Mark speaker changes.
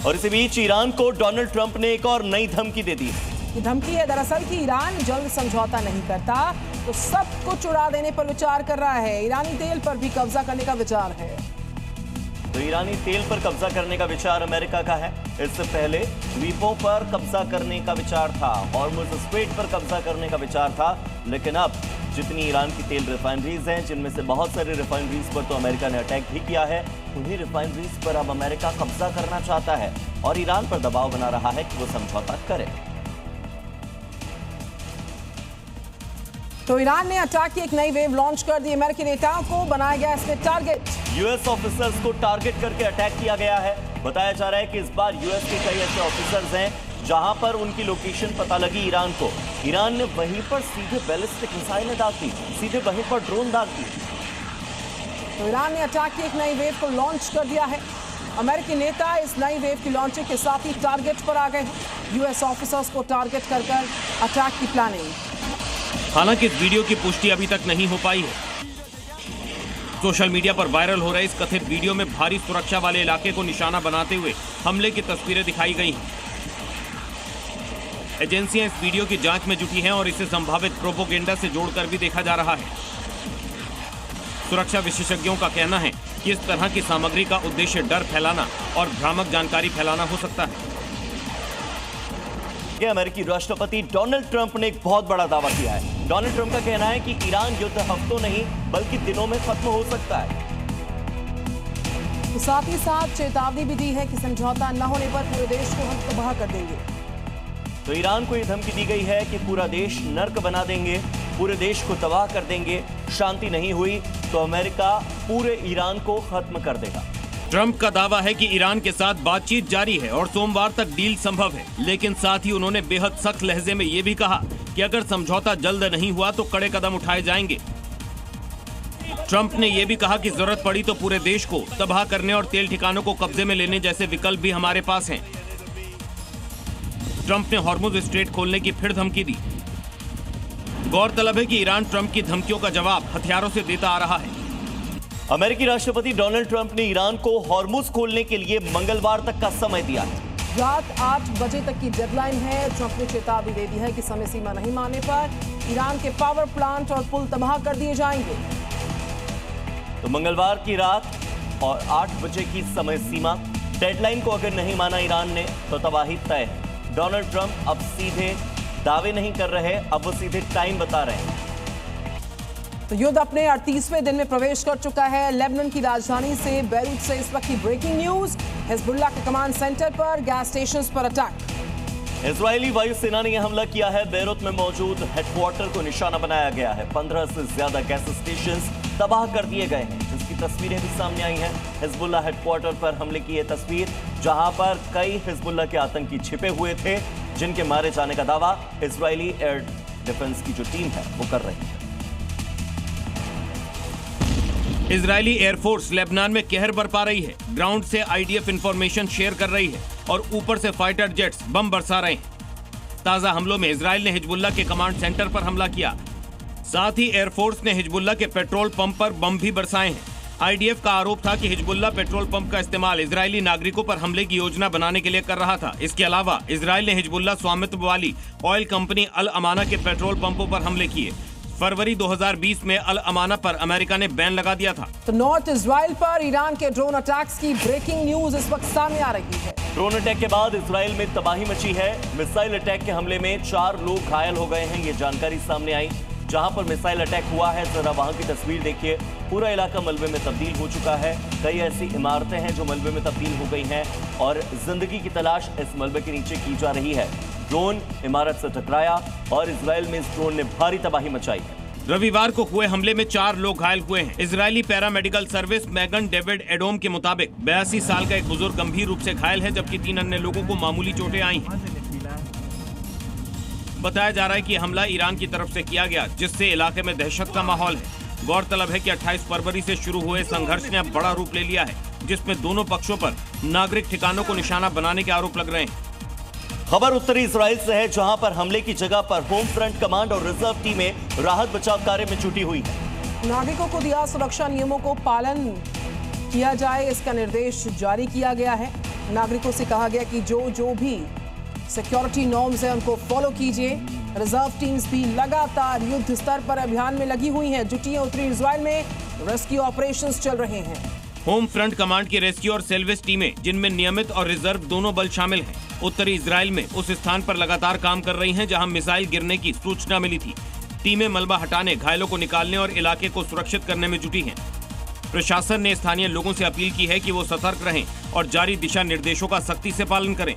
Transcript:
Speaker 1: और इसी बीच ईरान को डोनाल्ड ट्रंप ने एक और नई धमकी दे दी।
Speaker 2: ये धमकी है दरअसल कि ईरान जल्द समझौता नहीं करता तो सब कुछ उड़ा देने पर विचार कर रहा है। ईरानी तेल पर भी कब्जा करने का विचार है।
Speaker 1: तो ईरानी तेल पर कब्जा करने का विचार अमेरिका का है। इससे पहले द्वीपों पर कब्जा करने का विचार था, हॉर्मुज़ स्ट्रेट पर कब्जा करने का विचार था, लेकिन अब जितनी ईरान की तेल रिफाइनरीज हैं, जिनमें से बहुत सारी रिफाइनरीज पर तो अमेरिका ने अटैक भी किया है, उन्हीं रिफाइनरीज पर अब अमेरिका कब्जा करना चाहता है और ईरान पर दबाव बना रहा है कि वो समझौता करे।
Speaker 2: तो ईरान ने अटैक की एक नई वेव लॉन्च कर दी। अमेरिकी नेताओं को बनाया गया इसमें टारगेट।
Speaker 1: यूएस ऑफिसर्स को टारगेट करके अटैक किया गया है। बताया जा रहा है कि इस बार यूएस के कई ऐसे ऑफिसर्स हैं जहां पर उनकी लोकेशन पता लगी ईरान को। ईरान ने वहीं पर सीधे बैलिस्टिक मिसाइलें दाग दी, सीधे वहीं पर ड्रोन दाग दी।
Speaker 2: तो ईरान ने अटैक की एक नई वेव को लॉन्च कर दिया है। अमेरिकी नेता इस नई वेव की लॉन्चिंग के साथ ही टारगेट पर आ गए। यूएस ऑफिसर्स को टारगेट कर अटैक की प्लानिंग।
Speaker 3: हालांकि इस वीडियो की पुष्टि अभी तक नहीं हो पाई है। सोशल मीडिया पर वायरल हो रहे इस कथित वीडियो में भारी सुरक्षा वाले इलाके को निशाना बनाते हुए हमले की तस्वीरें दिखाई गई हैं। एजेंसियां इस वीडियो की जांच में जुटी हैं और इसे संभावित प्रोपोगेंडा से जोड़कर भी देखा जा रहा है। सुरक्षा विशेषज्ञों का कहना है कि इस तरह की सामग्री का उद्देश्य डर फैलाना और भ्रामक जानकारी फैलाना हो सकता है।
Speaker 1: अमेरिकी राष्ट्रपति डोनाल्ड ट्रंप ने एक बहुत बड़ा दावा किया है। डोनाल्ड ट्रंप का कहना है कि ईरान युद्ध हफ्तों नहीं बल्कि दिनों में खत्म हो सकता है।
Speaker 2: तो साथ ही साथ चेतावनी भी दी है कि समझौता न होने पर पूरे देश को हम तबाह कर देंगे।
Speaker 1: तो ईरान को यह धमकी दी गई है कि पूरा देश नर्क बना देंगे, पूरे देश को तबाह कर देंगे। शांति नहीं हुई तो अमेरिका पूरे ईरान को खत्म कर देगा।
Speaker 3: ट्रंप का दावा है कि ईरान के साथ बातचीत जारी है और सोमवार तक डील संभव है, लेकिन साथ ही उन्होंने बेहद सख्त लहजे में यह भी कहा कि अगर समझौता जल्द नहीं हुआ तो कड़े कदम उठाए जाएंगे। ट्रंप ने यह भी कहा कि जरूरत पड़ी तो पूरे देश को तबाह करने और तेल ठिकानों को कब्जे में लेने जैसे विकल्प भी हमारे पास हैं। ट्रंप ने हॉर्मुज़ स्ट्रेट खोलने की फिर धमकी दी। गौरतलब है कि ईरान ट्रंप की धमकियों का जवाब हथियारों से देता आ रहा है।
Speaker 1: अमेरिकी राष्ट्रपति डोनाल्ड ट्रंप ने ईरान को हॉर्मुज़ खोलने के लिए मंगलवार तक का समय दिया।
Speaker 2: रात 8 बजे तक की डेडलाइन है। ट्रंप ने चेतावनी दे दी है कि समय सीमा नहीं मानने पर ईरान के पावर प्लांट और पुल तबाह कर दिए जाएंगे।
Speaker 1: तो मंगलवार की रात और 8 बजे की समय सीमा, डेडलाइन को अगर नहीं माना ईरान ने तो तबाही तय है। डोनाल्ड ट्रंप अब सीधे दावे नहीं कर रहे, अब वो सीधे टाइम बता रहे हैं।
Speaker 2: तो युद्ध अपने 38वें दिन में प्रवेश कर चुका है। लेबनान की राजधानी से बैरूत से इस वक्त की ब्रेकिंग न्यूज। हिजबुल्लाह के कमांड सेंटर पर, गैस स्टेशंस पर अटैक।
Speaker 1: इजरायली वायुसेना ने यह हमला किया है। बैरूत में मौजूद हेडक्वार्टर को निशाना बनाया गया है। 15 से ज्यादा गैस स्टेशंस तबाह कर दिए गए हैं, जिसकी तस्वीरें भी सामने आई हैं। हिजबुल्लाह हेडक्वार्टर पर हमले की यह तस्वीर, जहां पर कई हिजबुल्लाह के आतंकी छिपे हुए थे, जिनके मारे जाने का दावा इजरायली एयर डिफेंस की जो टीम है वो कर रही है।
Speaker 3: इजरायली एयरफोर्स लेबनान में कहर बरपा रही है। ग्राउंड से आईडीएफ इंफॉर्मेशन शेयर कर रही है और ऊपर से फाइटर जेट्स बम बरसा रहे हैं। ताजा हमलों में इजराइल ने हिजबुल्लाह के कमांड सेंटर पर हमला किया। साथ ही एयरफोर्स ने हिजबुल्लाह के पेट्रोल पंप पर बम भी बरसाए हैं। आईडीएफ का आरोप था कि हिजबुल्लाह पेट्रोल पंप का इस्तेमाल इजरायली नागरिकों पर हमले की योजना बनाने के लिए कर रहा था। इसके अलावा इजराइल ने हिजबुल्लाह स्वामित्व वाली ऑयल कंपनी अल अमाना के पेट्रोल पंपों पर हमले किए। फरवरी 2020 में अल अमाना पर अमेरिका ने बैन लगा दिया था।
Speaker 2: तो नॉर्थ इजराइल पर ईरान के ड्रोन अटैक्स की ब्रेकिंग न्यूज इस वक्त सामने आ रही है।
Speaker 1: ड्रोन अटैक के बाद इजराइल में तबाही मची है। मिसाइल अटैक के हमले में 4 लोग घायल हो गए हैं, ये जानकारी सामने आई। जहां पर मिसाइल अटैक हुआ है, जरा वहां की तस्वीर देखिए। पूरा इलाका मलबे में तब्दील हो चुका है। कई ऐसी इमारतें हैं जो मलबे में तब्दील हो गई हैं और जिंदगी की तलाश इस मलबे के नीचे की जा रही है। ड्रोन इमारत से टकराया और इजराइल में इस ड्रोन ने भारी तबाही मचाई है।
Speaker 3: रविवार को हुए हमले में 4 लोग घायल हुए हैं। Israeli paramedical service Magen David Adom के मुताबिक 82 साल का एक बुजुर्ग गंभीर रूप से घायल है, जबकि 3 अन्य लोगों को मामूली चोटें आई हैं। बताया जा रहा है कि हमला ईरान की तरफ से किया गया, जिससे इलाके में दहशत का माहौल है। गौरतलब है कि 28 फरवरी से शुरू हुए संघर्ष ने अब बड़ा रूप ले लिया है, जिसमें दोनों पक्षों पर नागरिक ठिकानों को निशाना बनाने के आरोप लग रहे हैं।
Speaker 1: खबर उत्तरी इजराइल से है, जहां पर हमले की जगह पर होम फ्रंट कमांड और रिजर्व टीमें राहत बचाव कार्य में जुटी हुई है।
Speaker 2: नागरिकों को दिया सुरक्षा नियमों को पालन किया जाए, इसका निर्देश जारी किया गया है। नागरिकों से कहा गया कि जो भी सिक्योरिटी नॉर्म्स है उनको फॉलो कीजिए। रिजर्व टीम्स भी लगातार युद्ध स्तर पर अभियान में लगी हुई हैं, जुटी हैं उत्तरी इजराइल में, रेस्क्यू ऑपरेशंस चल रहे हैं।
Speaker 3: होम फ्रंट कमांड की रेस्क्यू और सेल्वेज टीमें, जिनमें नियमित और रिजर्व दोनों बल शामिल हैं, उत्तरी इजराइल में उस स्थान पर लगातार काम कर रही हैं जहां मिसाइल गिरने की सूचना मिली थी। टीमें मलबा हटाने, घायलों को निकालने और इलाके को सुरक्षित करने में जुटी हैं। प्रशासन ने स्थानीय लोगों से अपील की है कि वो सतर्क रहें और जारी दिशा निर्देशों का सख्ती से पालन करें।